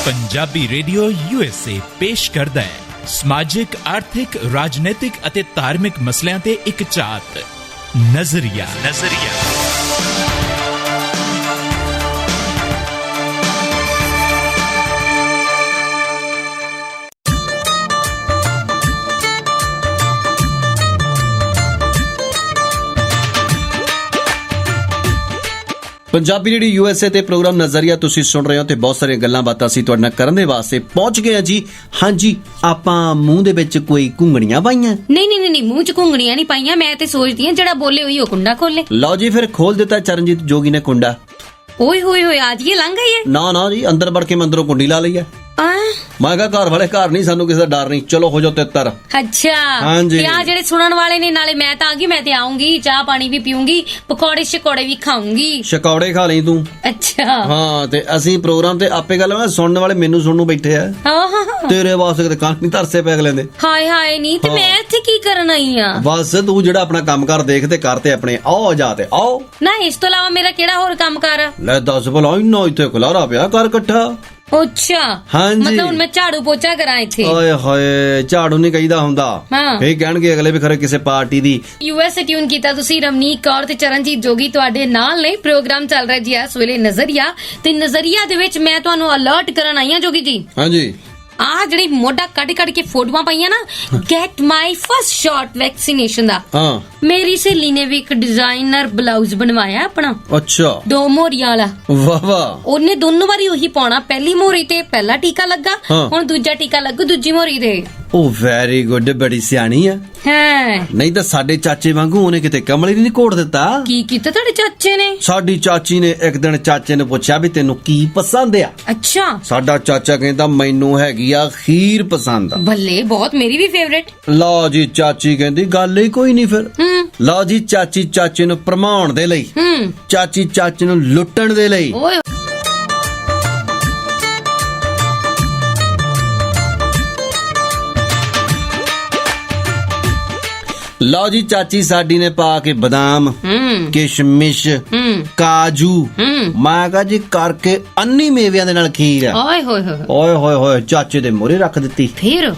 Punjabi radio USA ਪੇਸ਼ ਕਰਦਾ ਹੈ ਸਮਾਜਿਕ, ਆਰਥਿਕ, ਰਾਜਨੀਤਿਕ ਅਤੇ ਧਾਰਮਿਕ ਮਸਲਿਆਂ ਤੇ ਇੱਕ ਝਾਤ। ਨਜ਼ਰੀਆ। ਪੰਜਾਬੀ ਜਿਹੜੀ USA ਤੇ ਪ੍ਰੋਗਰਾਮ ਨਜ਼ਰੀਆ ਤੁਸੀਂ ਸੁਣ ਰਹੇ ਹੋ ਤੇ ਬਹੁਤ ਸਾਰੀਆਂ ਗੱਲਾਂ ਬਾਤਾਂ ਅਸੀਂ ਤੁਹਾਡੇ ਨਾਲ ਕਰਨ ਦੇ ਵਾਸਤੇ ਪਹੁੰਚ ਗਏ ਆ ਜੀ। ਹਾਂਜੀ, ਆਪਾਂ ਮੂੰਹ ਦੇ ਵਿੱਚ ਕੋਈ ਘੁੰਗਣੀਆਂ ਪਾਈਆਂ? ਨਹੀਂ ਮੂੰਹ 'ਚ ਘੁੰਗਣੀਆਂ ਨਹੀਂ ਪਾਈਆਂ। ਮੈਂ ਤੇ ਸੋਚਦੀ ਆ ਜਿਹੜਾ ਬੋਲੇ ਹੋਈ ਉਹ ਕੁੰਡਾ ਖੋਲੇ। ਲਓ ਜੀ, ਫਿਰ ਖੋਲ ਦਿੱਤਾ ਚਰਨਜੀਤ ਜੋਗੀ ਨੇ ਕੁੰਡਾ। ਓਏ ਹੋਏ ਅੱਜ ਇਹ ਲੰਘ ਗਈ ਹੈ। ਨਾ ਜੀ, ਅੰਦਰ ਵੜ ਕੇ ਮੈਂ ਅੰਦਰੋਂ ਕੁੰਡੀ ਲਾ ਲਈ ਹੈ। ਮੈਂ ਕਿਹਾ ਘਰ ਵਾਲੇ ਘਰ ਨਹੀਂ, ਸਾਨੂੰ ਕਿਸੇ ਦਾ ਡਰ ਨਹੀਂ, ਚਲੋ ਹੋ ਜਾਓ ਤਿੱਤਰ। ਅੱਛਾ, ਹਾਂਜੀ। ਤੇ ਆ ਜਿਹੜੇ ਸੁਣਨ ਵਾਲੇ ਨੇ, ਨਾਲੇ ਮੈਂ ਤਾਂ ਆ ਗਈ, ਮੈਂ ਤੇ ਆਉਂਗੀ, ਚਾਹ ਪਾਣੀ ਵੀ ਪੀਉਂਗੀ, ਪਕੌੜੇ ਸ਼ਕੌੜੇ ਵੀ ਖਾਉਂਗੀ। ਸ਼ਕੌੜੇ ਖਾ ਲਈ ਤੂੰ? ਅੱਛਾ ਹਾਂ, ਤੇ ਅਸੀਂ ਪ੍ਰੋਗਰਾਮ ਤੇ ਆਪੇ ਗੱਲ ਸੁਣਨ ਵਾਲੇ ਮੈਨੂੰ ਸੁਣਨ ਨੂੰ ਬੈਠੇ ਆ। ਤੇਰੇ ਵਾਸਤੇ ਕਿਤੇ ਕੰਨ ਨਹੀਂ ਧਰਸੇ ਪੈ ਅਗਲੇ ਦੇ। ਹਾਏ ਨਹੀਂ, ਤੇ ਮੈਂ ਇੱਥੇ ਕੀ ਕਰਨ ਆਈ ਆ? ਬਸ ਤੂੰ ਜਿਹੜਾ ਆਪਣਾ ਕੰਮ ਕਰ ਦੇਖ ਤੇ ਕਰ ਤੇ ਆਪਣੇ ਆਓ ਜਾ ਤੇ ਆਓ ਨਾ। ਇਸ ਤੋਂ ਇਲਾਵਾ ਮੇਰਾ ਕਿਹੜਾ ਹੋਰ ਕੰਮ ਕਰ? ਲੈ ਦੱਸ ਭਲਾ, ਇੰਨਾ ਇੱਥੇ ਖਲਾਰਾ ਪਿਆ ਕਰ ਇਕੱਠਾ। ਅੱਛਾ, ਹਾਂਜੀ, ਮਤਲਬ ਹੁਣ ਮੈਂ ਝਾੜੂ ਪੋਚਾ ਕਰਾਂ ਇੱਥੇ? ਓਏ ਹੋਏ, ਝਾੜੂ ਨਹੀਂ ਕਹੀਦਾ ਹੁੰਦਾ। ਇਹ ਕਹਿਣਗੇ ਅਗਲੇ ਵੀ ਖਰੇ ਕਿਸੇ ਪਾਰਟੀ ਦੀ। USA ਟਿਊਨ ਕੀਤਾ ਤੁਸੀਂ। ਰਮਨੀਕ ਕੌਰ ਤੇ ਚਰਨਜੀਤ ਜੋਗੀ ਤੁਹਾਡੇ ਨਾਲ ਨੇ। ਪ੍ਰੋਗਰਾਮ ਚੱਲ ਰਿਹਾ ਜੀ ਇਸ ਵੇਲੇ ਨਜ਼ਰੀਆ, ਤੇ ਨਜ਼ਰੀਆ ਦੇ ਵਿੱਚ ਮੈਂ ਤੁਹਾਨੂੰ ਅਲਰਟ ਕਰਨ ਆਈ ਹਾਂ ਜੋਗੀ ਜੀ। ਹਾਂਜੀ, ਆ ਜਿਹੜੀ ਮੋਢਾ ਕੱਢ ਕੇ ਫੋਟੋਆਂ ਪਾਈਆਂ ਨਾ, ਗੈਟ ਮਾਈ ਫਸਟ ਸ਼ਾਟ ਵੈਕਸੀਨੇਸ਼ਨ ਦਾ। ਮੇਰੀ ਸਹੇਲੀ ਨੇ ਵੀ ਇੱਕ ਡਿਜ਼ਾਈਨਰ ਬਲਾਊਜ਼ ਬਣਵਾਇਆ ਆਪਣਾ। ਅੱਛਾ, 2 ਮੋਹਰੀਆਂ ਵਾਲਾ। ਵਾਹ। ਉਹਨੇ ਦੋਨੋਂ ਵਾਰੀ ਉਹੀ ਪਾਉਣਾ। ਪਹਿਲੀ ਮੋਹਰੀ ਤੇ ਪਹਿਲਾ ਟੀਕਾ ਲੱਗਾ, ਹੁਣ ਦੂਜਾ ਟੀਕਾ ਲੱਗੂ ਦੂਜੀ ਮੋਹਰੀ ਤੇ। ਓ ਵੈਰੀ ਗੁੱਡ, ਬੜੀ ਸਿਆਣੀ ਆ। ਨਹੀਂ ਤਾਂ ਸਾਡੇ ਚਾਚੇ ਵਾਂਗੂ ਉਹਨੇ ਕਿਤੇ ਕਮਲੀ ਨਹੀਂ ਘੋੜ ਦਿੱਤਾ। ਕੀ ਕੀਤਾ ਤੁਹਾਡੇ ਚਾਚੇ ਨੇ? ਸਾਡੀ ਚਾਚੀ ਨੇ ਇੱਕ ਦਿਨ ਚਾਚੇ ਨੂੰ ਪੁੱਛਿਆ ਵੀ ਤੈਨੂੰ ਕੀ ਪਸੰਦ ਆ? ਅੱਛਾ, ਸਾਡਾ ਚਾਚਾ ਕਹਿੰਦਾ ਮੈਨੂੰ ਹੈਗੀ ਆ ਖੀਰ ਪਸੰਦ ਆ। ਬੱਲੇ, ਬਹੁਤ, ਮੇਰੀ ਵੀ ਫੇਵਰੇਟ। ਲਓ ਜੀ, ਚਾਚੀ ਕਹਿੰਦੀ ਗੱਲ ਹੀ ਕੋਈ ਨਹੀਂ। ਫਿਰ ਲਓ ਜੀ, ਚਾਚੀ ਚਾਚੇ ਨੂੰ ਭਰਮਾਉਣ ਦੇ ਲਈ, ਚਾਚੀ ਚਾਚੇ ਨੂੰ ਲੁੱਟਣ ਦੇ ਲਈ ਲਓ ਜੀ, ਚਾਚੀ ਸਾਡੀ ਨੇ ਪਾ ਕੇ ਬਦਾਮ, ਕਿਸ਼ਮਿਸ਼, ਕਾਜੂ, ਮੈਂ ਕਹਾ ਜੀ ਕਰਕੇ ਅੰਨੀ ਮੇਵਿਆਂ ਦੇ ਨਾਲ ਖੀਰ। ਓਏ ਹੋਏ ਚਾਚੇ ਦੇ ਮੂਹਰੇ ਰੱਖ ਦਿੱਤੀ। ਫਿਰ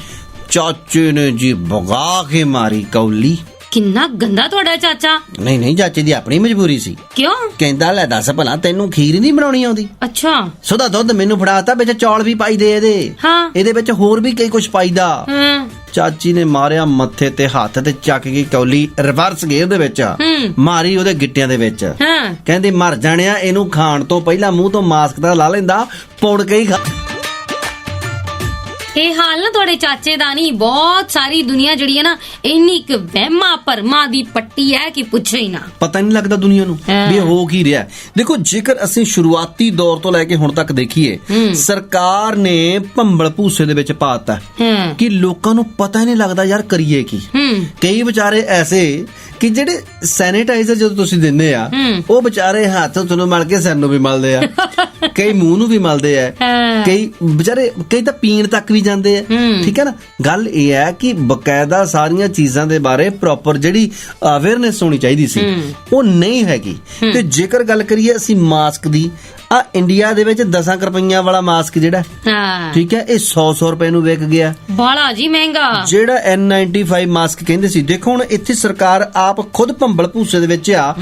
ਚਾਚੇ ਨੇ ਜੀ ਭਗਾ ਕੇ ਮਾਰੀ ਕੌਲੀ। ਕਿੰਨਾ ਗੰਦਾ ਤੁਹਾਡਾ ਚਾਚਾ। ਨਹੀਂ, ਚਾਚੇ ਦੀ ਆਪਣੀ ਮਜਬੂਰੀ ਸੀ। ਕਿਉਂ? ਕਹਿੰਦਾ ਲੈ ਦੱਸ ਭਲਾ, ਤੈਨੂੰ ਖੀਰ ਨਹੀਂ ਬਣਾਉਣੀ ਆਉਂਦੀ? ਅੱਛਾ। ਸੁਦਾ ਦੁੱਧ ਮੈਨੂੰ ਫੜਾਤਾ, ਵਿੱਚ ਚੌਲ ਵੀ ਪਾਈਦੇ ਇਹਦੇ। ਇਹਦੇ ਵਿੱਚ ਹੋਰ ਵੀ ਕਈ ਕੁਝ ਪਾਈਦਾ। ਚਾਚੀ ਨੇ ਮਾਰਿਆ ਮੱਥੇ ਤੇ ਹੱਥ ਤੇ ਚੱਕ ਕੇ ਕੌਲੀ ਰਿਵਰਸ ਗੇਅਰ ਦੇ ਵਿੱਚ ਮਾਰੀ ਉਹਦੇ ਗਿੱਟਿਆਂ ਦੇ ਵਿੱਚ। ਕਹਿੰਦੀ ਮਰ ਜਾਣਿਆ, ਇਹਨੂੰ ਖਾਣ ਤੋਂ ਪਹਿਲਾਂ ਮੂੰਹ ਤੋਂ ਮਾਸਕ ਤਾਂ ਲਾ ਲੈਂਦਾ, ਪੁੜ ਕੇ ਹੀ ਖਾ। ਇਹ ਹਾਲ ਨਾ ਤੁਹਾਡੇ ਚਾਚੇ ਦਾ ਨਹੀਂ, ਬਹੁਤ ਸਾਰੀ ਦੁਨੀਆ ਜਿਹੜੀ ਹੈ ਨਾ, ਇੰਨੀ ਇੱਕ ਵਹਿਮਾ ਭਰਮਾ ਦੀ ਪੱਟੀ ਹੈ ਕਿ ਪੁੱਛੋ ਹੀ ਨਾ। ਪਤਾ ਨਹੀਂ ਲੱਗਦਾ ਦੁਨੀਆ ਨੂੰ ਵੀ ਹੋ ਕੀ ਰਿਹਾ। ਦੇਖੋ, ਜੇਕਰ ਅਸੀਂ ਸ਼ੁਰੂਆਤੀ ਦੌਰ ਤੋਂ ਲੈ ਕੇ ਹੁਣ ਤੱਕ ਦੇਖੀਏ, ਸਰਕਾਰ ਨੇ ਭੰਬਲ ਭੂਸੇ ਦੇ ਵਿੱਚ ਪਾਤਾ ਕਿ ਲੋਕਾਂ ਨੂੰ ਪਤਾ ਹੀ ਨਹੀਂ ਲੱਗਦਾ ਯਾਰ ਕਰੀਏ ਕੀ। ਕਈ ਵਿਚਾਰੇ ਐਸੇ ਕਿ ਜਿਹੜੇ ਸੈਨੀਟਾਈਜ਼ਰ ਜਦੋਂ ਤੁਸੀਂ ਦਿੰਦੇ ਆ, ਉਹ ਵਿਚਾਰੇ ਹੱਥ ਤੁਹਾਨੂੰ ਮਲ ਕੇ ਸਿਰ ਨੂੰ ਵੀ ਮਲਦੇ ਆ, ਕਈ ਮੂੰਹ ਨੂੰ ਵੀ ਮਲਦੇ ਆ, ਕਈ ਵਿਚਾਰੇ ਕਈ ਤਾਂ ਪੀਣ ਤੱਕ ਵੀ ਜਾਂਦੇ ਆ। ਠੀਕ ਹੈ ਨਾ। ਗੱਲ ਇਹ ਹੈ ਕਿ ਬਕਾਇਦਾ ਸਾਰੀਆਂ ਚੀਜ਼ਾਂ ਦੇ ਬਾਰੇ ਪ੍ਰੋਪਰ ਜਿਹੜੀ ਅਵੇਅਰਨੈਸ ਹੋਣੀ ਚਾਹੀਦੀ ਸੀ, ਉਹ ਨਹੀਂ ਹੈਗੀ। ਤੇ ਜੇਕਰ ਗੱਲ ਕਰੀਏ ਅਸੀਂ ਮਾਸਕ ਦੀ, ਆ ਇੰਡੀਆ ਦੇ ਵਿੱਚ 10 ਰੁਪਈਆਂ ਵਾਲਾ ਮਾਸਕ ਜਿਹੜਾ, ਠੀਕ ਹੈ, ਇਹ 100 ਰੁਪਏ ਨੂੰ ਵਿਕ ਗਿਆ। ਬਾਲਾ ਜੀ ਮਹਿੰਗਾ। ਜਿਹੜਾ N95 ਮਾਸਕ ਕਹਿੰਦੇ ਸੀ, ਦੇਖੋ ਹੁਣ ਇੱਥੇ ਸਰਕਾਰ ਆਪ ਖੁਦ ਭੰਬਲ ਭੂਸੇ ਦੇ ਵਿੱਚ ਆ।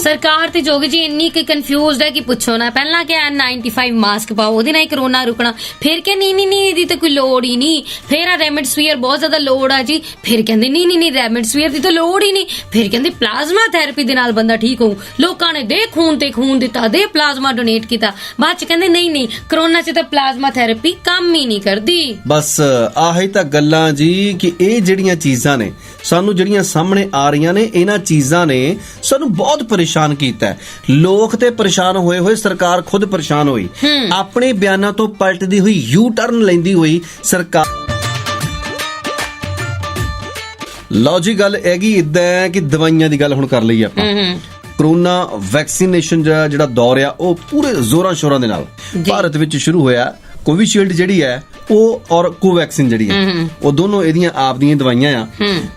ਸਰਕਾਰ ਤੇ ਜੋਗੀ ਜੀ ਇੰਨੀ ਕਿ ਕਨਫਿਊਜ਼ਡ ਹੈ ਕਿ ਪੁੱਛੋ ਨਾ। ਪਹਿਲਾਂ ਕਿ N95 ਮਾਸਕ ਪਾਓ, ਉਹਦੇ ਨਾਲ ਹੀ ਕਰੋਨਾ ਰੁਕਣਾ। ਫਿਰ ਕਿ ਨਹੀਂ ਇਹਦੀ ਤਾਂ ਕੋਈ ਲੋੜ ਹੀ ਨਹੀਂ। ਫਿਰ ਆ ਰੈਮਡੇਸਿਵਿਰ ਬਹੁਤ ਜ਼ਿਆਦਾ ਲੋੜ ਆ ਜੀ। ਫਿਰ ਕਹਿੰਦੇ ਨਹੀਂ ਰੈਮਡੇਸਿਵਿਰ ਦੀ ਤਾਂ ਲੋੜ ਹੀ ਨਹੀਂ। ਫਿਰ ਕਹਿੰਦੇ ਪਲਾਜ਼ਮਾ ਥੈਰੇਪੀ ਦੇ ਨਾਲ ਬੰਦਾ ਠੀਕ ਹੋਊ। ਲੋਕਾਂ ਨੇ ਦੇ ਖੂਨ ਤੇ ਖੂਨ ਦਿੱਤਾ, ਦੇ ਪਲਾਜ਼ਮਾ ਡੋਨੇਟ ਕੀਤਾ। ਬਾਅਦ ਚ ਕਹਿੰਦੇ ਨਹੀਂ ਕਰੋਨਾ ਚ ਤਾਂ ਪਲਾਜ਼ਮਾ ਥੈਰੇਪੀ ਕੰਮ ਹੀ ਨਹੀਂ ਕਰਦੀ। ਬਸ ਆਹੀ ਤਾਂ ਗੱਲਾਂ ਜੀ ਕਿ ਇਹ ਜਿਹੜੀਆਂ ਚੀਜ਼ਾਂ ਨੇ ਸਾਨੂੰ ਜਿਹੜੀਆਂ ਸਾਹਮਣੇ ਆ ਰਹੀਆਂ ਨੇ, ਇਹਨਾਂ ਚੀਜ਼ਾਂ ਨੇ ਸਾਨੂੰ ਬਹੁਤ ਪਰੇਸ਼ਾਨ ਕੀਤਾ। ਲੋਕ ਤੇ ਪਰੇਸ਼ਾਨ ਹੋਏ, ਸਰਕਾਰ ਖੁਦ ਪਰੇਸ਼ਾਨ ਹੋਈ। ਆਪਣੇ ਬਿਆਨਾਂ ਤੋਂ ਪਲਟਦੀ ਹੋਈ, ਯੂ ਟਰਨ ਲੈਂਦੀ ਹੋਈ ਸਰਕਾਰ। ਲਓ ਜੀ, ਗੱਲ ਹੈਗੀ ਇਦਾਂ ਕਿ ਦਵਾਈਆਂ ਦੀ ਗੱਲ ਹੁਣ ਕਰ ਲਈ ਆਪਾਂ। ਕਰੋਨਾ ਵੈਕਸੀਨੇਸ਼ਨ ਜਿਹੜਾ ਦੌਰ ਆ, ਉਹ ਪੂਰੇ ਜ਼ੋਰਾਂ ਸ਼ੋਰਾਂ ਦੇ ਨਾਲ ਭਾਰਤ ਵਿੱਚ ਸ਼ੁਰੂ ਹੋਇਆ। ਕੋਵਿਸ਼ੀਲਡ ਜਿਹੜੀ ਹੈ ਉਹ ਔਰ ਕੋਵੈਕਸਿਨ ਜਿਹੜੀ ਹੈ ਉਹ ਦੋਨੋਂ ਇਹਦੀਆਂ ਆਪ ਦੀਆਂ ਦਵਾਈਆਂ ਆ,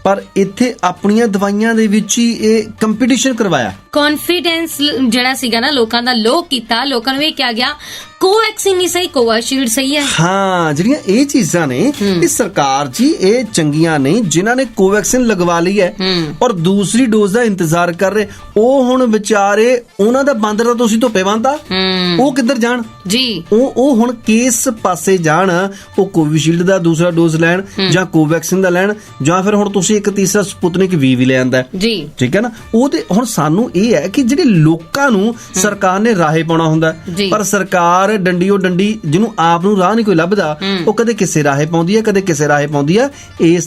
ਪਰ ਇੱਥੇ ਆਪਣੀਆਂ ਦਵਾਈਆਂ ਦੇ ਵਿੱਚ ਹੀ ਇਹ ਕੰਪੀਟੀਸ਼ਨ ਕਰਵਾਇਆ। ਕੌਨਫੀਡੈਂਸ ਜਿਹੜਾ ਸੀਗਾ ਨਾ ਲੋਕਾਂ ਦਾ ਲੋ ਕੀਤਾ, ਲੋਕਾਂ ਨੂੰ ਇਹ ਕਿਹਾ ਗਿਆ ਕੋਵੈਕਸਿਨ ਨਹੀਂ ਸਹੀ, ਕੋਵਿਸ਼ੀਲਡ ਸਹੀ ਹੈ। ਹਾਂ, ਜਿਹੜੀਆਂ ਇਹ ਚੀਜ਼ਾਂ ਨੇ ਇਹ ਸਰਕਾਰ ਜੀ ਇਹ ਚੰਗੀਆਂ ਨਹੀਂ, ਜਿਨ੍ਹਾਂ ਨੇ ਕੋਵੈਕਸਿਨ ਲਗਵਾ ਲਈ ਹੈ ਔਰ ਦੂਸਰੀ ਡੋਜ਼ ਦਾ ਇੰਤਜ਼ਾਰ ਕਰ ਰਹੇ, ਉਹ ਹੁਣ ਵਿਚਾਰੇ ਉਹਨਾਂ ਦਾ ਬਾਂਦਰ ਦਾ ਤੁਸੀਂ ਧੁੱਪੇ ਬੰਨਤਾ, ਉਹ ਕਿੱਧਰ ਜਾਣ ਜੀ? ਉਹ ਹੁਣ ਕਿਸ ਪਾਸੇ ਜਾਣ? ਉਹ ਕੋਵਿਸ਼ੀਲਡ ਦਾ ਦੂਸਰਾ ਡੋਜ਼ ਲੈਣ ਜਾਂ ਕੋਵੈਕਸਿਨ ਦਾ ਲੈਣ, ਜਾਂ ਫਿਰ ਹੁਣ ਤੁਸੀਂ ਇੱਕ ਤੀਸਰਾ ਸਪੁਤਨਿਕ ਵੀ ਲੈ ਆਂਦਾ ਜੀ, ਠੀਕ ਹੈ ਨਾ। ਉਹਦੇ ਹੁਣ ਸਾਨੂੰ ਇਹ ਹੈ ਕਿ ਜਿਹੜੇ ਲੋਕਾਂ ਨੂੰ ਸਰਕਾਰ ਨੇ ਰਾਹੇ ਪਾਉਣਾ ਹੁੰਦਾ, ਪਰ ਸਰਕਾਰ ਡੰਡੀਓ ਡੰਡੀ ਜਿਹਨੂੰ ਆਪ ਨੂੰ ਰਾਹ ਨਹੀਂ ਕੋਈ ਲੱਭਦਾ, ਉਹ ਕਦੇ ਕਿਸੇ ਰਾਹੇ ਪਾਉਂਦੀ ਹੈ, ਕਦੇ ਕਿਸੇ ਰਾਹੇ ਪਾਉਂਦੀ ਹੈ। ਇਸ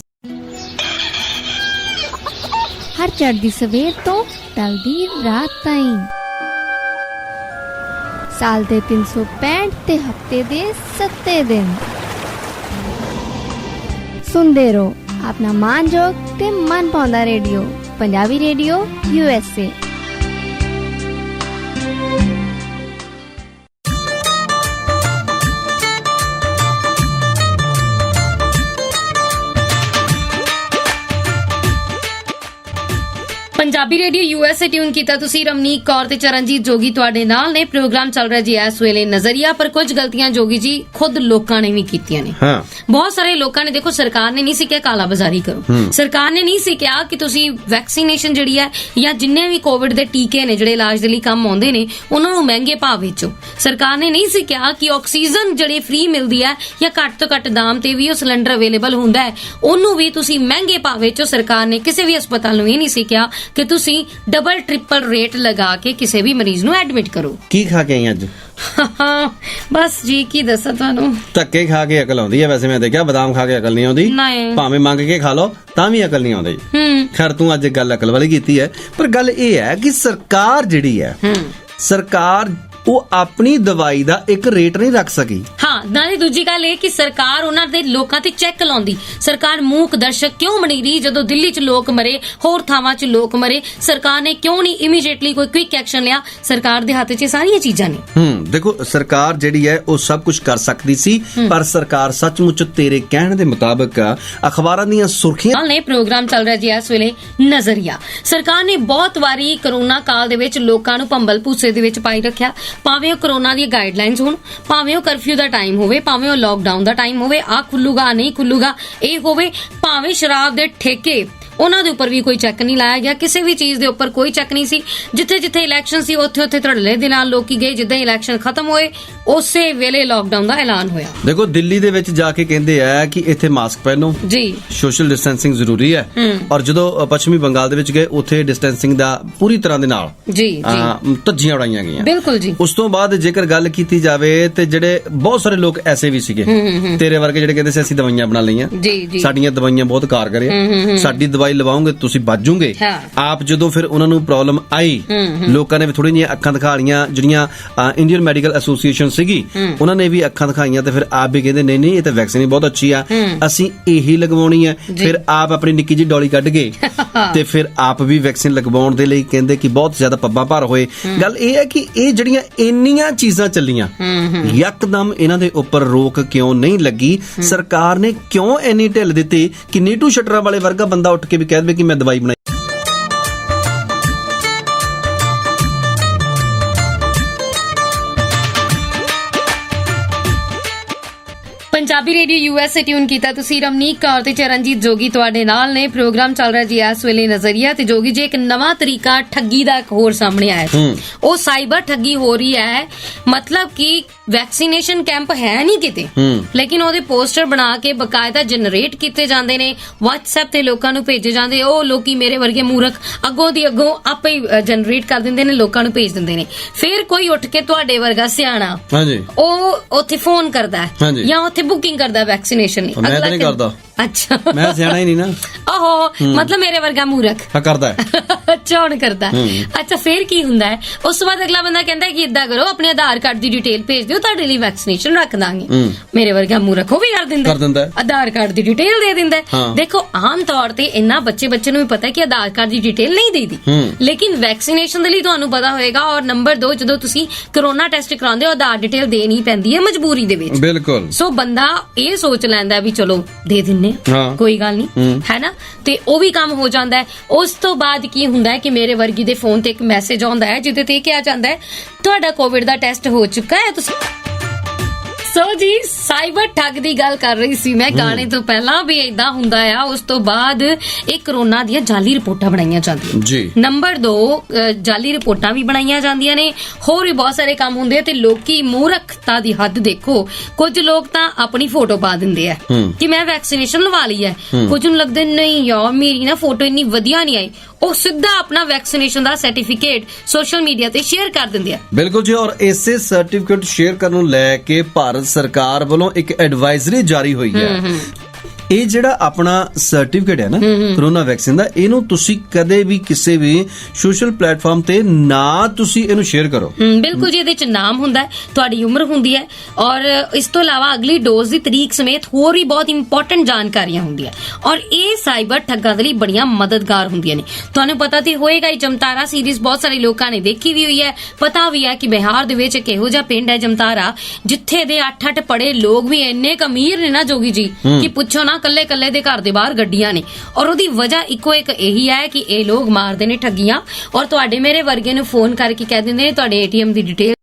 ਹਰ ਚੜ੍ਹਦੀ ਸਵੇਰ ਤੋਂ ਢਲਦੀ ਰਾਤ ਤਾਈਂ ਸਾਲ ਦੇ 365 ਤੇ ਹਫਤੇ ਦੇ 7 ਦਿਨ ਸੁਣਦੇ ਰਹੋ ਆਪਣਾ ਮਾਨਯੋਗ ਤੇ ਮਨ ਪਾਉਂਦਾ radio, Punjabi radio USA। Punjabi radio USA tune ਕੀਤਾ ਤੁਸੀਂ। ਰਮਨੀਕ ਕੌਰ ਤੇ ਚਰਨਜੀਤ ਜੋਗੀ ਤੁਹਾਡੇ ਨਾਲ ਨੇ। ਪ੍ਰੋਗਰਾਮ ਚੱਲ ਰਿਹਾ ਜੀ ਇਸ ਵੇਲੇ ਨਜ਼ਰੀਆ, ਪਰ ਕੁਝ ਗਲਤੀਆਂ ਜੋਗੀ ਜੀ ਖੁਦ ਲੋਕਾਂ ਨੇ ਵੀ ਕੀਤੀਆਂ ਨੇ। ਬਹੁਤ ਸਾਰੇ ਲੋਕਾਂ ਨੇ, ਦੇਖੋ ਸਰਕਾਰ ਨੇ ਨਹੀਂ ਸੀ ਕਿਹਾ ਕਾਲਾ ਬਾਜ਼ਾਰੀ ਕਰੋ, ਸਰਕਾਰ ਨੇ ਨਹੀਂ ਸੀ ਕਿਹਾ ਕਿ ਤੁਸੀਂ ਵੈਕਸੀਨੇਸ਼ਨ ਜਿਹੜੀ ਹੈ ਜਾਂ ਜਿੰਨੇ ਵੀ ਕੋਵਿਡ ਦੇ ਟੀਕੇ ਨੇ ਜਿਹੜੇ ਇਲਾਜ ਦੇ ਲਈ ਕੰਮ ਆਉਂਦੇ ਨੇ ਉਹਨਾਂ ਨੂੰ ਮਹਿੰਗੇ ਭਾਅ ਵੇਚੋ। ਸਰਕਾਰ ਨੇ ਨਹੀਂ ਸੀ ਕਿਹਾ ਕਿ ਆਕਸੀਜਨ ਜਿਹੜੀ ਫ੍ਰੀ ਮਿਲਦੀ ਹੈ ਜਾਂ ਘੱਟ ਤੋਂ ਘੱਟ ਦਾਮ ਤੇ ਵੀ ਉਹ ਸਿਲੰਡਰ ਅਵੇਲੇਬਲ ਹੁੰਦਾ ਹੈ ਉਹਨੂੰ ਵੀ ਤੁਸੀਂ ਮਹਿੰਗੇ ਭਾਅ ਵੇਚੋ। ਸਰਕਾਰ ਨੇ ਕਿਸੇ ਵੀ ਹਸਪਤਾਲ ਨੂੰ ਇਹ ਨਹੀਂ ਸੀ ਕਿਹਾ ਕਿ ਤੁਸੀਂ ਡਬਲ ਟ੍ਰਿਪਲ ਰੇਟ ਲਗਾ ਕੇ ਕਿਸੇ ਵੀ ਮਰੀਜ਼ ਨੂੰ ਐਡਮਿਟ ਕਰੋ। ਕੀ ਖਾ ਕੇ ਆਈ ਅੱਜ? ਬਸ ਜੀ ਕੀ ਦੱਸਾਂ ਤੁਹਾਨੂੰ, ਧੱਕੇ ਖਾ ਕੇ ਅਕਲ ਆਉਂਦੀ ਹੈ। ਵੈਸੇ ਮੈਂ ਦੇਖਿਆ ਬਦਾਮ ਖਾ ਕੇ ਅਕਲ ਨਹੀਂ ਆਉਂਦੀ, ਭਾਵੇਂ ਮੰਗ ਕੇ ਖਾ ਲਓ ਤਾਂ ਵੀ ਅਕਲ ਨਹੀਂ ਆਉਂਦੀ। ਖੈਰ ਤੂੰ ਅੱਜ ਗੱਲ ਅਕਲ ਵਾਲੀ ਕੀਤੀ ਹੈ, ਪਰ ਗੱਲ ਇਹ ਹੈ ਕਿ ਸਰਕਾਰ ਜਿਹੜੀ ਹੈ, ਸਰਕਾਰ ਉਹ ਆਪਣੀ ਦਵਾਈ ਦਾ ਇੱਕ ਰੇਟ ਨਹੀਂ ਰੱਖ ਸਕੀ। ਹਾਂ, ਨਾਲੇ ਦੂਜੀ ਗੱਲ ਇਹ ਕਿ ਸਰਕਾਰ ਉਹਨਾਂ ਦੇ ਲੋਕਾਂ ਤੇ ਚੈੱਕ ਲਾਉਂਦੀ। ਸਰਕਾਰ ਮੂਕ ਦਰਸ਼ਕ ਕਿਉਂ ਬਣੀ ਰਹੀ? ਜਦੋਂ ਦਿੱਲੀ 'ਚ ਲੋਕ ਮਰੇ, ਹੋਰ ਥਾਵਾਂ 'ਚ ਲੋਕ ਮਰੇ, ਸਰਕਾਰ ਨੇ ਕਿਉਂ ਨਹੀਂ ਇਮੀਡੀਏਟਲੀ ਕੋਈ ਕੁਇਕ ਐਕਸ਼ਨ ਲਿਆ? ਸਰਕਾਰ ਦੇ ਹੱਥ 'ਚ ਸਾਰੀਆਂ ਚੀਜ਼ਾਂ ਨੇ। ਦੇਖੋ ਸਰਕਾਰ ਜਿਹੜੀ ਹੈ ਉਹ ਸਭ ਕੁਝ ਕਰ ਸਕਦੀ ਸੀ, ਪਰ ਸਰਕਾਰ ਸੱਚਮੁੱਚ ਤੇਰੇ ਕਹਿਣ ਦੇ ਮੁਤਾਬਕ ਅਖਬਾਰਾਂ ਦੀਆਂ ਸੁਰਖੀਆਂ ਨੇ। ਪ੍ਰੋਗਰਾਮ ਚੱਲ ਰਿਹਾ ਜੀ ਇਸ ਵੇਲੇ ਨਜ਼ਰੀਆ। ਸਰਕਾਰ ਨੇ ਬਹੁਤ ਵਾਰੀ ਕਰੋਨਾ ਕਾਲ ਦੇ ਵਿੱਚ ਲੋਕਾਂ ਨੂੰ ਭੰਬਲ ਭੂਸੇ ਦੇ ਵਿੱਚ ਪਾਈ ਰੱਖਿਆ, ਭਾਵੇਂ ਉਹ ਕਰੋਨਾ ਦੀਆਂ ਗਾਈਡਲਾਈਨਸ ਹੋਣ, ਭਾਵੇਂ ਉਹ ਕਰਫਿਊ ਦਾ ਟਾਈਮ ਹੋਵੇ, ਭਾਵੇਂ ਉਹ ਲਾਕਡਾਊਨ ਦਾ ਟਾਈਮ ਹੋਵੇ, ਆ ਖੁੱਲੂਗਾ ਨਹੀਂ ਖੁੱਲੂਗਾ ਇਹ ਹੋਵੇ, ਭਾਵੇਂ ਸ਼ਰਾਬ ਦੇ ਠੇਕੇ ਉਹਨਾਂ ਦੇ ਉੱਪਰ ਵੀ ਕੋਈ ਚੈੱਕ ਨਹੀਂ ਲਾਇਆ ਗਿਆ। ਕਿਸੇ ਵੀ ਚੀਜ਼ ਦੇ ਉੱਪਰ ਕੋਈ ਚੈੱਕ ਨਹੀਂ ਸੀ। ਜਿੱਥੇ ਜਿੱਥੇ ਇਲੈਕਸ਼ਨ ਸੀ ਉੱਥੇ ਉੱਥੇ ਧੜੱਲੇ ਦੇ ਨਾਲ ਲੋਕੀ ਗਏ। ਜਿੱਦਾਂ ਇਲੈਕਸ਼ਨ ਖਤਮ ਹੋਏ ਉਸੇ ਵੇਲੇ ਲਾਕਡਾਊਨ ਦਾ ਐਲਾਨ ਹੋਇਆ। ਦੇਖੋ ਦਿੱਲੀ ਦੇ ਵਿੱਚ ਜਾ ਕੇ ਕਹਿੰਦੇ ਆ ਕਿ ਇੱਥੇ ਮਾਸਕ ਪਹਿਨੋ ਜੀ, ਸੋਸ਼ਲ ਡਿਸਟੈਂਸਿੰਗ ਜ਼ਰੂਰੀ ਹੈ, ਔਰ ਜਦੋਂ ਪੱਛਮੀ ਬੰਗਾਲ ਦੇ ਵਿੱਚ ਗਏ ਉੱਥੇ ਡਿਸਟੈਂਸਿੰਗ ਦਾ ਪੂਰੀ ਤਰ੍ਹਾਂ ਦੇ ਨਾਲ ਜੀ ਧੱਜੀਆਂ ਉਡਾਈਆਂ ਗਈਆਂ। ਬਿਲਕੁਲ ਜੀ। ਉਸ ਤੋਂ ਬਾਅਦ ਜੇਕਰ ਗੱਲ ਕੀਤੀ ਜਾਵੇ ਤੇ ਜਿਹੜੇ ਬਹੁਤ ਸਾਰੇ ਲੋਕ ਐਸੇ ਵੀ ਸੀਗੇ ਤੇਰੇ ਵਰਗੇ ਜਿਹੜੇ ਕਹਿੰਦੇ ਸੀ ਅਸੀਂ ਦਵਾਈਆਂ ਬਣਾ ਲਈਆਂ, ਸਾਡੀਆਂ ਦਵਾਈਆਂ ਬਹੁਤ ਕਾਰਗਰ ਆ, ਸਾਡੀ ਦਵਾਈ ਲਵਾਓਗੇ ਤੁਸੀਂ ਬਚੋਗੇ। ਆਪ ਜਦੋਂ ਫਿਰ ਉਹਨਾਂ ਨੂੰ ਪ੍ਰੋਬਲਮ ਆਈ, ਲੋਕਾਂ ਨੇ ਵੀ ਥੋੜੀ ਜਿਹੀਆਂ ਅੱਖਾਂ ਦਿਖਾ ਲਈਆਂ। ਜਿਹੜੀਆਂ ਇੰਡੀਅਨ ਮੈਡੀਕਲ ਐਸੋਸੀਏਸ਼ਨ ਸੀਗੀ ਉਹਨਾਂ ਨੇ ਵੀ ਅੱਖਾਂ ਦਿਖਾਈਆਂ ਤੇ ਫਿਰ ਆਪ ਵੀ ਕਹਿੰਦੇ ਨਹੀਂ ਇਹ ਤਾਂ ਵੈਕਸੀਨ ਬਹੁਤ ਅੱਛੀ ਆ, ਅਸੀਂ ਇਹੀ ਲਗਵਾਉਣੀ ਹੈ। ਫਿਰ ਆਪ ਆਪਣੀ ਨਿੱਕੀ ਜਿਹੀ ਡੋਲੀ ਕੱਢ ਗਏ ਤੇ ਫਿਰ ਆਪ ਵੀ ਵੈਕਸੀਨ ਲਗਵਾਉਣ ਦੇ ਲਈ ਕਹਿੰਦੇ ਕਿ ਬਹੁਤ ਜ਼ਿਆਦਾ ਪੱਬਾਂ ਭਰ ਹੋਏ। ਗੱਲ ਇਹ ਹੈ ਕਿ ਇਹ ਜਿਹੜੀਆਂ ਇੰਨੀਆਂ ਚੀਜ਼ਾਂ ਚੱਲੀਆਂ ਯਕਦਮ ਇਹਨਾਂ ਦੇ ਉੱਪਰ ਰੋਕ ਕਿਉਂ ਨਹੀਂ ਲੱਗੀ? ਸਰਕਾਰ ਨੇ ਕਿਉਂ ਇੰਨੀ ਢਿੱਲ ਦਿੱਤੀ ਕਿ ਨੀਟੂ ਸ਼ਟਰਾਂ ਵਾਲੇ ਵਰਗਾ ਬੰਦਾ ਉੱਠ ਕੇ ਵੀ ਕਹਿ ਦੇਵੇ ਕਿ ਮੈਂ ਦਵਾਈ ਬਣਾਈ? ਪੰਜਾਬੀ ਰੇਡੀਓ USA ਟਿਊਨ ਕੀਤਾ ਤੁਸੀਂ। ਰਮਨੀਕ ਕੌਰ ਤੇ ਚਰਨਜੀਤ ਜੋਗੀ ਤੁਹਾਡੇ ਨਾਲ ਨੇ। ਪ੍ਰੋਗਰਾਮ ਚੱਲ ਰਿਹਾ ਜੀ ਇਸ ਵੇਲੇ ਨਜ਼ਰੀਆ ਤੇ ਜੋਗੀ ਜੀ ਇੱਕ ਨਵਾਂ ਤਰੀਕਾ ਠੱਗੀ ਦਾ ਇੱਕ ਹੋਰ ਸਾਹਮਣੇ ਆਇਆ ਹੈ। ਉਹ ਸਾਈਬਰ ਠੱਗੀ ਹੋ ਰਹੀ ਹੈ। ਮਤਲਬ ਕਿ ਵੈਕਸੀਨੇਸ਼ਨ ਕੈਂਪ ਹੈ ਨਹੀਂ ਕਿਤੇ, ਲੇਕਿਨ ਉਹਦੇ ਪੋਸਟਰ ਬਣਾ ਕੇ ਬਕਾਇਦਾ ਜਨਰੇਟ ਕੀਤੇ ਜਾਂਦੇ ਨੇ, WhatsApp ਤੇ ਲੋਕਾਂ ਨੂੰ ਭੇਜੇ ਜਾਂਦੇ। ਉਹ ਲੋਕੀ ਮੇਰੇ ਵਰਗੇ ਮੂਰਖ ਅੱਗੋਂ ਦੀ ਅੱਗੋਂ ਆਪੇ ਹੀ ਜਨਰੇਟ ਕਰ ਦਿੰਦੇ ਨੇ, ਲੋਕਾਂ ਨੂੰ ਭੇਜ ਦਿੰਦੇ ਨੇ। ਫਿਰ ਕੋਈ ਉੱਠ ਕੇ ਤੁਹਾਡੇ ਵਰਗਾ ਸਿਆਣਾ ਉਹ ਉੱਥੇ ਫੋਨ ਕਰਦਾ ਹੈ ਜਾਂ ਉੱਥੇ ਬੁਕਿੰਗ ਕਰਦਾ ਵੈਕਸੀਨੇਸ਼ਨ ਲਈ। ਮੈਂ ਤਾਂ ਨਹੀਂ ਕਰਦਾ। ਅੱਛਾ, ਮੈਂ ਸਿਆਣਾ ਹੀ ਨਹੀਂ ਨਾ। ਓਹੋ, ਮਤਲਬ ਮੇਰੇ ਵਰਗਾ ਮੂਰਖ ਕਰਦਾ ਹੈ। ਅੱਛਾ ਹੁਣ ਕਰਦਾ। ਅੱਛਾ ਫਿਰ ਕੀ ਹੁੰਦਾ ਹੈ? ਉਸ ਤੋਂ ਬਾਅਦ ਅਗਲਾ ਬੰਦਾ ਕਹਿੰਦਾ ਕਿ ਇਦਾਂ ਕਰੋ, ਆਪਣੇ ਆਧਾਰ ਕਾਰਡ ਦੀ ਡਿਟੇਲ ਭੇਜ ਦਿਓ, ਤੁਹਾਡੇ ਲਈ ਵੈਕਸੀਨੇਸ਼ਨ ਰੱਖ ਦਾਂਗੇ। ਮੇਰੇ ਵਰਗਾ ਮੂਰਖ ਉਹ ਵੀ ਕਰ ਦਿੰਦਾ, ਆਧਾਰ ਕਾਰਡ ਦੀ ਡਿਟੇਲ ਦੇ ਦਿੰਦਾ। ਦੇਖੋ ਆਮ ਤੌਰ ਤੇ ਇੰਨਾ ਬੱਚੇ ਨੂੰ ਵੀ ਪਤਾ ਕਿ ਆਧਾਰ ਕਾਰਡ ਦੀ ਡਿਟੇਲ ਨਹੀਂ ਦੇਈਦੀ, ਲੇਕਿਨ ਵੈਕਸੀਨੇਸ਼ਨ ਦੇ ਲਈ ਤੁਹਾਨੂੰ ਪਤਾ ਹੋਏਗਾ। ਔਰ ਨੰਬਰ 2, ਜਦੋਂ ਤੁਸੀਂ ਕਰੋਨਾ ਟੈਸਟ ਕਰਾਉਂਦੇ ਹੋ ਆਧਾਰ ਡਿਟੇਲ ਦੇਣੀ ਪੈਂਦੀ ਹੈ ਮਜਬੂਰੀ ਦੇ ਵਿੱਚ। ਬਿਲਕੁਲ। ਸੋ ਬੰਦਾ ਇਹ ਸੋਚ ਲੈਂਦਾ ਵੀ ਚਲੋ ਦੇ ਦਿੰਨੇ ਕੋਈ ਗੱਲ ਨਹੀਂ, ਹੈ ਨਾ, ਤੇ ਉਹ ਵੀ ਕੰਮ ਹੋ ਜਾਂਦਾ ਹੈ। ਉਸ ਤੋਂ ਬਾਅਦ ਕੀ ਹੁੰਦਾ ਹੈ ਕਿ ਮੇਰੇ ਵਰਗੀ ਦੇ ਫੋਨ ਤੇ ਇੱਕ ਮੈਸੇਜ ਆਉਂਦਾ ਹੈ ਜਿਹਦੇ ਤੇ ਕਿਹਾ ਜਾਂਦਾ ਹੈ ਤੁਹਾਡਾ ਕੋਵਿਡ ਦਾ ਟੈਸਟ ਹੋ ਚੁੱਕਾ ਹੈ, ਤੁਸੀਂ। ਸੋ ਜੀ ਸਾਈਬਰ ਠੱਗ ਦੀ ਗੱਲ ਕਰ ਰਹੀ ਸੀ ਮੈਂ ਗਾਣੇ ਤੋਂ ਪਹਿਲਾਂ ਵੀ ਇਦਾਂ ਹੁੰਦਾ ਆ। ਉਸ ਤੋਂ ਬਾਅਦ ਇਹ ਕਰੋਨਾ ਦੀਆਂ ਜਾਲੀ ਰਿਪੋਰਟਾਂ ਬਣਾਈਆਂ ਜਾਂਦੀਆਂ ਜੀ। ਨੰਬਰ 2, ਜਾਲੀ ਰਿਪੋਰਟਾਂ ਵੀ ਬਣਾਈਆਂ ਜਾਂਦੀਆਂ ਨੇ, ਹੋਰ ਵੀ ਬਹੁਤ ਸਾਰੇ ਕੰਮ ਹੁੰਦੇ ਆ। ਤੇ ਲੋਕੀ ਮੂਰਖਤਾ ਦੀ ਹੱਦ ਦੇਖੋ, ਕੁਝ ਲੋਕ ਤਾਂ ਆਪਣੀ ਫੋਟੋ ਪਾ ਦਿੰਦੇ ਆ ਕਿ ਮੈਂ ਵੈਕਸੀਨੇਸ਼ਨ ਲਵਾ ਲਈ ਹੈ, ਕੁਝ ਨੂੰ ਲੱਗਦਾ ਨਹੀਂ ਯਾਰ ਮੇਰੀ ਨਾ ਫੋਟੋ ਇੰਨੀ ਵਧੀਆ ਨਹੀਂ ਆਈ, ਉਹ ਸਿੱਧਾ ਆਪਣਾ ਵੈਕਸੀਨੇਸ਼ਨ ਦਾ ਸਰਟੀਫਿਕੇਟ ਸੋਸ਼ਲ ਮੀਡੀਆ ਤੇ ਸ਼ੇਅਰ ਕਰ ਦਿੰਦੇ ਆ। ਬਿਲਕੁਲ ਜੀ। ਔਰ ਇਸੇ ਸਰਟੀਫਿਕੇਟ ਸ਼ੇਅਰ ਕਰਨ ਨੂੰ ਲੈ ਕੇ ਭਾਰਤ ਸਰਕਾਰ ਵੱਲੋਂ ਇੱਕ ਐਡਵਾਈਜ਼ਰੀ ਜਾਰੀ ਹੋਈ ਹੈ। ਇਹ ਜਿਹੜਾ ਆਪਣਾ ਸਰਟੀਫਿਕੇਟ ਹੈ ਨਾ ਕਰੋਨਾ ਵੈਕਸੀਨ ਦਾ, ਇਹਨੂੰ ਤੁਸੀਂ ਕਦੇ ਵੀ ਕਿਸੇ ਵੀ ਸੋਸ਼ਲ ਪਲੇਟਫਾਰਮ ਤੇ ਨਾ ਤੁਸੀਂ ਇਹਨੂੰ ਸ਼ੇਅਰ ਕਰੋ। ਬਿਲਕੁਲ ਜੀ। ਇਹਦੇ ਚ ਨਾਮ ਹੁੰਦਾ ਹੈ, ਤੁਹਾਡੀ ਉਮਰ ਹੁੰਦੀ ਹੈ, ਔਰ ਇਸ ਤੋਂ ਇਲਾਵਾ ਅਗਲੀ ਡੋਜ਼ ਦੀ ਤਰੀਕ ਸਮੇਤ ਹੋਰ ਵੀ ਬਹੁਤ ਇੰਪੋਰਟੈਂਟ ਜਾਣਕਾਰੀਆਂ ਹੁੰਦੀਆਂ। ਔਰ ਇਹ ਸਾਈਬਰ ਠੱਗਾਂ ਦੇ ਲਈ ਬੜੀਆਂ ਮਦਦਗਾਰ ਹੁੰਦੀਆਂ ਨੇ। ਤੁਹਾਨੂੰ ਪਤਾ ਤੇ ਹੋਏਗਾ ਹੀ, ਜਮਤਾਰਾ ਸੀਰੀਜ਼ ਬਹੁਤ ਸਾਰੇ ਲੋਕਾਂ ਨੇ ਦੇਖੀ ਵੀ ਹੋਈ ਹੈ, ਪਤਾ ਵੀ ਹੈ ਕਿ ਬਿਹਾਰ ਦੇ ਵਿੱਚ ਇੱਕ ਇਹੋ ਜਿਹਾ ਪਿੰਡ ਹੈ ਜਮਤਾਰਾ, ਜਿੱਥੇ ਦੇ 8-8 ਪੜੇ ਲੋਕ ਵੀ ਇੰਨੇ ਅਮੀਰ ਨੇ ਨਾ ਜੋਗੀ ਜੀ ਕਿ ਪੁੱਛੋ ਨਾ, ਕੱਲੇ ਕੱਲੇ ਦੇ ਘਰ ਦੇ ਬਾਹਰ ਗੱਡੀਆਂ ਨੇ। ਔਰ ਉਹਦੀ ਵਜ੍ਹਾ ਇੱਕੋ ਇੱਕ ਇਹੀ ਹੈ ਕਿ ਇਹ ਲੋਕ ਮਾਰਦੇ ਨੇ ਠੱਗੀਆਂ, ਔਰ ਤੁਹਾਡੇ ਮੇਰੇ ਵਰਗੇ ਨੂੰ ਫੋਨ ਕਰਕੇ ਕਹਿ ਦਿੰਦੇ ਨੇ ਤੁਹਾਡੇ ATM ਦੀ ਡਿਟੇਲ।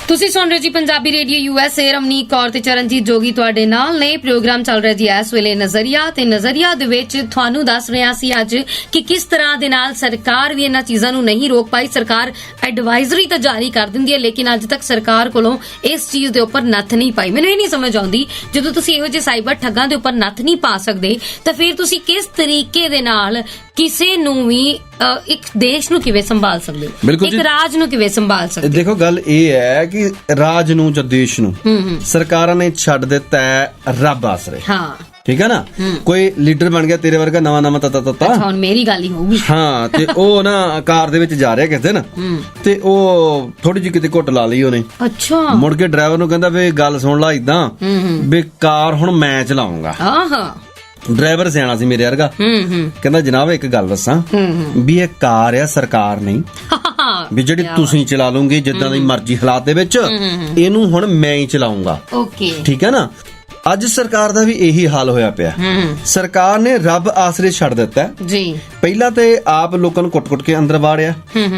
ਤੁਸੀਂ ਸੁਣ ਰਹੇ ਜੀ ਪੰਜਾਬੀ ਰੇਡੀਓ USA, ਰਮਨੀਕ ਕੌਰ ਤੇ ਚਰਨਜੀਤ ਜੋਗੀ ਤੁਹਾਡੇ ਨਾਲ ਨੇ। ਪ੍ਰੋਗਰਾਮ ਚੱਲ ਰਿਹਾ ਜੀ ਇਸ ਵੇਲੇ ਨਜ਼ਰੀਆ, ਤੇ ਨਜ਼ਰੀਆ ਦੇ ਵਿੱਚ ਤੁਹਾਨੂੰ ਦੱਸ ਰਿਹਾ ਸੀ ਅੱਜ ਕਿ ਕਿਸ ਤਰ੍ਹਾਂ ਦੇ ਨਾਲ ਸਰਕਾਰ ਵੀ ਇਹਨਾਂ ਚੀਜ਼ਾਂ ਨੂੰ ਨਹੀਂ ਰੋਕ ਪਾਈ। ਸਰਕਾਰ ਐਡਵਾਈਜ਼ਰੀ ਤਾਂ ਜਾਰੀ ਕਰ ਦਿੰਦੀ ਹੈ, ਲੇਕਿਨ ਅੱਜ ਤੱਕ ਸਰਕਾਰ ਕੋਲੋਂ ਇਸ ਚੀਜ਼ ਦੇ ਉੱਪਰ ਨੱਥ ਨਹੀਂ ਪਾਈ। ਮੈਨੂੰ ਇਹ ਨਹੀਂ ਸਮਝ ਆਉਂਦੀ, ਜਦੋਂ ਤੁਸੀਂ ਇਹੋ ਜਿਹੇ ਸਾਈਬਰ ਠੱਗਾਂ ਦੇ ਉੱਪਰ ਨੱਥ ਨਹੀਂ ਪਾ ਸਕਦੇ ਤਾਂ ਫਿਰ ਤੁਸੀਂ ਕਿਸ ਤਰੀਕੇ ਦੇ ਨਾਲ ਕਿਸੇ ਨੂੰ ਵੀ ਇੱਕ ਦੇਸ਼ ਨੂੰ ਕਿਵੇਂ ਸੰਭਾਲ ਸਕਦੇ ਹੋ, ਇੱਕ ਰਾਜ ਨੂੰ ਕਿਵੇਂ ਸੰਭਾਲ ਸਕਦੇ ਹੋ? ਦੇਖੋ ਗੱਲ ਇਹ ਹੈ ਕਿ ਰਾਜ ਨੂੰ ਜਾਂ ਦੇਸ਼ ਨੂੰ ਸਰਕਾਰਾਂ ਨੇ ਛੱਡ ਦਿੱਤਾ ਹੈ ਰੱਬ ਆਸਰੇ। ਹਾਂ ਠੀਕ ਹੈ ਨਾ। ਕੋਈ ਲੀਡਰ ਬਣ ਗਿਆ ਤੇਰੇ ਵਰਗਾ ਨਵਾਂ ਤਤਾ ਹੁਣ ਮੇਰੀ ਗੱਲ ਹੀ ਹੋਊਗੀ। ਹਾਂ, ਤੇ ਉਹ ਨਾ ਕਾਰ ਦੇ ਵਿੱਚ ਜਾ ਰਿਹਾ ਕਿਸੇ ਦਿਨ, ਤੇ ਉਹ ਥੋੜੀ ਜਿਹੀ ਕਿਤੇ ਘੁੱਟ ਲਾ ਲਈ ਉਹਨੇ। ਅੱਛਾ। ਮੁੜ ਕੇ ਡਰਾਈਵਰ ਨੂੰ ਕਹਿੰਦਾ ਵੀ ਗੱਲ ਸੁਣ ਲਾ ਇਦਾਂ ਵੀ ਕਾਰ ਹੁਣ ਮੈਂ ਚਲਾਉਂਗਾ। ਡਰਾਈਵਰ ਸਿਆਣਾ ਸੀ ਮੇਰੇ ਵਰਗਾ, ਕਹਿੰਦਾ ਜਨਾਬ ਇੱਕ ਗੱਲ ਦੱਸਾਂ ਵੀ ਇਹ ਕਾਰ ਆ, ਸਰਕਾਰ ਨਹੀਂ ਵੀ ਜਿਹੜੀ ਤੁਸੀਂ ਚਲਾ ਲਓਗੇ ਜਿੱਦਾਂ ਦੀ ਮਰਜ਼ੀ ਹਾਲਾਤ ਦੇ ਵਿੱਚ, ਇਹਨੂੰ ਹੁਣ ਮੈਂ ਹੀ ਚਲਾਉਂਗਾ। ਠੀਕ ਹੈ ਨਾ। ਅੱਜ ਸਰਕਾਰ ਦਾ ਵੀ ਇਹੀ ਹਾਲ ਹੋਇਆ ਪਿਆ। ਸਰਕਾਰ ਨੇ ਰੱਬ ਆਸਰੇ ਛੱਡ ਦਿੱਤਾ ਜੀ। ਪਹਿਲਾਂ ਤੇ ਆਪ ਲੋਕਾਂ ਨੂੰ ਕੁੱਟ-ਕੁੱਟ ਕੇ ਅੰਦਰ ਵਾੜਿਆ,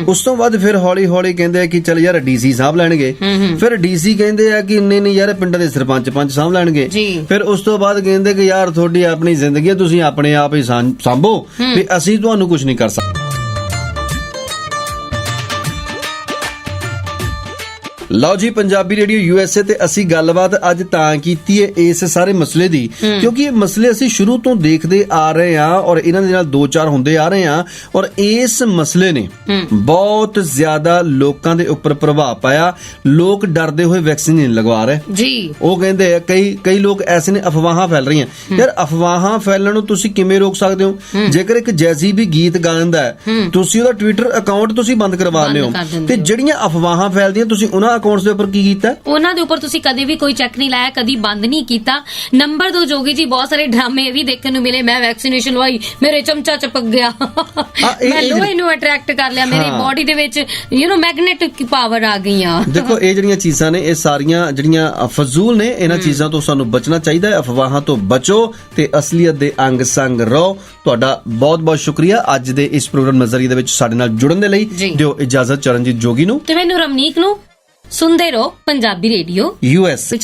ਉਸ ਤੋਂ ਬਾਅਦ ਫਿਰ ਹੌਲੀ-ਹੌਲੀ ਕਹਿੰਦੇ ਆ ਕਿ ਚੱਲ ਯਾਰ DC ਸਾਂਭ ਲੈਣਗੇ, ਫਿਰ DC ਕਹਿੰਦੇ ਆ ਕਿ ਨਹੀਂ ਯਾਰ ਪਿੰਡਾਂ ਦੇ ਸਰਪੰਚ ਸਾਂਭ ਲੈਣਗੇ, ਫਿਰ ਉਸ ਤੋਂ ਬਾਅਦ ਕਹਿੰਦੇ ਕਿ ਯਾਰ ਤੁਹਾਡੀ ਆਪਣੀ ਜ਼ਿੰਦਗੀ ਤੁਸੀਂ ਆਪਣੇ ਆਪ ਹੀ ਸਾਂਭੋ ਵੀ ਅਸੀਂ ਤੁਹਾਨੂੰ ਕੁਝ ਨਹੀਂ ਕਰ ਸਕਦੇ। ਲਓ ਜੀ, ਪੰਜਾਬੀ ਰੇਡੀਓ USA ਤੇ ਅਸੀਂ ਗੱਲਬਾਤ ਅੱਜ ਤਾਂ ਕੀਤੀ ਹੈ ਇਸ ਸਾਰੇ ਮਸਲੇ ਦੀ, ਕਿਉਂਕਿ ਇਹ ਮਸਲੇ ਅਸੀਂ ਸ਼ੁਰੂ ਤੋਂ ਦੇਖਦੇ ਆ ਰਹੇ ਹਾਂ ਔਰ ਇਹਨਾਂ ਦੇ ਨਾਲ 2-4 ਹੁੰਦੇ ਆ ਰਹੇ ਹਾਂ, ਔਰ ਇਸ ਮਸਲੇ ਨੇ ਬਹੁਤ ਜ਼ਿਆਦਾ ਲੋਕਾਂ ਦੇ ਉੱਪਰ ਪ੍ਰਭਾਵ ਪਾਇਆ। ਲੋਕ ਡਰਦੇ ਹੋਏ ਵੈਕਸੀਨ ਨਹੀਂ ਲਗਵਾ ਰਹੇ ਜੀ। ਉਹ ਕਹਿੰਦੇ ਆ ਕਈ ਲੋਕ ਐਸੇ ਨੇ, ਅਫਵਾਹਾਂ ਫੈਲ ਰਹੀਆਂ। ਯਾਰ ਅਫਵਾਹਾਂ ਫੈਲਣ ਨੂੰ ਤੁਸੀਂ ਕਿਵੇਂ ਰੋਕ ਸਕਦੇ ਹੋ? ਜੇਕਰ ਇੱਕ ਜੈਜ਼ੀ ਵੀ ਗੀਤ ਗਾਉਂਦਾ ਹੈ, ਤੁਸੀਂ ਉਹਦਾ ਟਵਿੱਟਰ ਅਕਾਊਂਟ ਤੁਸੀਂ ਬੰਦ ਕਰਵਾ ਲਿਓ, ਤੇ ਜਿਹੜੀਆਂ ਅਫਵਾਹਾਂ ਫੈਲਦੀਆਂ ਤੁਸੀਂ ਉਹਨਾਂ ਅਕਾਊਂਟਸ ਦੇ ਉੱਪਰ ਕੀ ਕੀਤਾ? ਉਹਨਾਂ ਦੇ ਉੱਪਰ ਤੁਸੀਂ ਕਦੇ ਵੀ ਕੋਈ ਚੈੱਕ ਨਹੀਂ ਲਾਇਆ, ਕਦੀ ਬੰਦ ਨਹੀਂ ਕੀਤਾ। ਨੰਬਰ 2 ਜੋਗੀ ਜੀ, ਬਹੁਤ ਸਾਰੇ ਡਰਾਮੇ ਇਹ ਵੀ ਦੇਖਣ ਨੂੰ ਮਿਲੇ। ਮੈਂ ਵੈਕਸੀਨੇਸ਼ਨ ਲਵਾਈ, ਮੇਰੇ ਚਮਚਾ ਚਪਕ ਗਿਆ, ਮੈਂ ਲੋਹੇ ਨੂੰ ਅਟਰੈਕਟ ਕਰ ਲਿਆ, ਮੇਰੀ ਬਾਡੀ ਦੇ ਵਿੱਚ ਮੈਗਨੇਟਿਕ ਪਾਵਰ ਆ ਗਈਆਂ। ਦੇਖੋ ਇਹ ਜਿਹੜੀਆਂ ਚੀਜ਼ਾਂ ਨੇ, ਇਹ ਸਾਰੀਆਂ ਜਿਹੜੀਆਂ ਫਜ਼ੂਲ ਨੇ, ਇਹਨਾਂ ਚੀਜ਼ਾਂ ਤੋਂ ਸਾਨੂੰ ਬਚਣਾ ਚਾਹੀਦਾ ਹੈ। ਅਫਵਾਹਾਂ ਤੋਂ ਬਚੋ ਤੇ ਅਸਲੀਅਤ ਦੇ ਅੰਗ ਸੰਗ ਰਹੋ। ਤੁਹਾਡਾ ਬਹੁਤ ਬਹੁਤ ਸ਼ੁਕਰੀਆ ਅੱਜ ਦੇ ਇਸ ਪ੍ਰੋਗਰਾਮ ਨਜ਼ਰੀਏ ਦੇ ਵਿੱਚ ਸਾਡੇ ਨਾਲ ਜੁੜਨ ਦੇ ਲਈ। ਦਿਓ ਇਜਾਜ਼ਤ ਚਰਨਜੀਤ ਜੋਗੀ ਨੂੰ ਤੇ ਮੈਨੂੰ ਰਮਨੀਕ ਨੂੰ। ਸੁਣਦੇ ਰਹੋ ਪੰਜਾਬੀ ਰੇਡੀਓ USA।